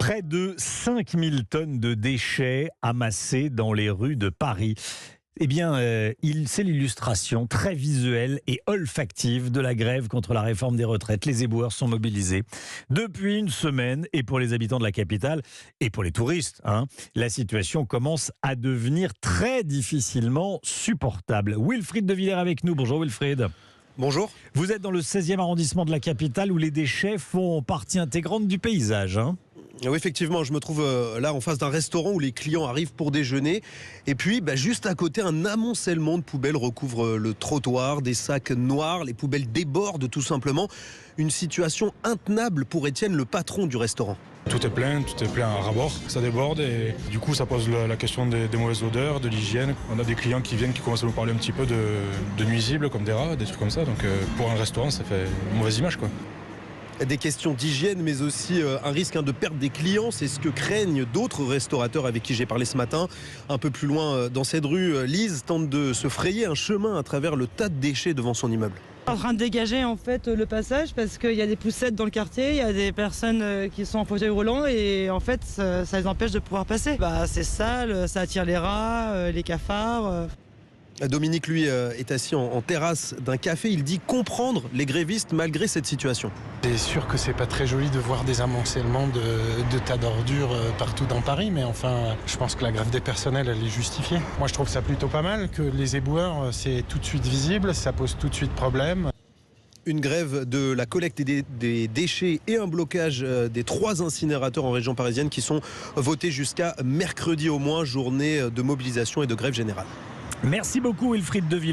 Près de 5000 tonnes de déchets amassés dans les rues de Paris. Eh bien, c'est l'illustration très visuelle et olfactive de la grève contre la réforme des retraites. Les éboueurs sont mobilisés depuis une semaine et pour les habitants de la capitale et pour les touristes, la situation commence à devenir très difficilement supportable. Wilfried de Villers avec nous. Bonjour Wilfried. Bonjour. Vous êtes dans le 16e arrondissement de la capitale où les déchets font partie intégrante du paysage. Oui, effectivement, je me trouve là en face d'un restaurant où les clients arrivent pour déjeuner. Et puis, juste à côté, un amoncellement de poubelles recouvre le trottoir, des sacs noirs, les poubelles débordent tout simplement. Une situation intenable pour Étienne, le patron du restaurant. Tout est plein à ras-bord, ça déborde et du coup ça pose la question des mauvaises odeurs, de l'hygiène. On a des clients qui viennent, qui commencent à nous parler un petit peu de nuisibles comme des rats, des trucs comme ça. Donc pour un restaurant ça fait une mauvaise image quoi. Des questions d'hygiène, mais aussi un risque de perdre des clients. C'est ce que craignent d'autres restaurateurs avec qui j'ai parlé ce matin. Un peu plus loin dans cette rue, Lise tente de se frayer un chemin à travers le tas de déchets devant son immeuble. En train de dégager en fait le passage parce qu'il y a des poussettes dans le quartier, il y a des personnes qui sont en fauteuil roulant et en fait ça les empêche de pouvoir passer. C'est sale, ça attire les rats, les cafards. Dominique, lui, est assis en terrasse d'un café. Il dit comprendre les grévistes malgré cette situation. C'est sûr que c'est pas très joli de voir des amoncellements de tas d'ordures partout dans Paris, mais enfin, je pense que la grève des personnels, elle est justifiée. Moi, je trouve ça plutôt pas mal que les éboueurs, c'est tout de suite visible, ça pose tout de suite problème. Une grève de la collecte des déchets et un blocage des 3 incinérateurs en région parisienne qui sont votés jusqu'à mercredi au moins, journée de mobilisation et de grève générale. Merci beaucoup Wilfried de Villers.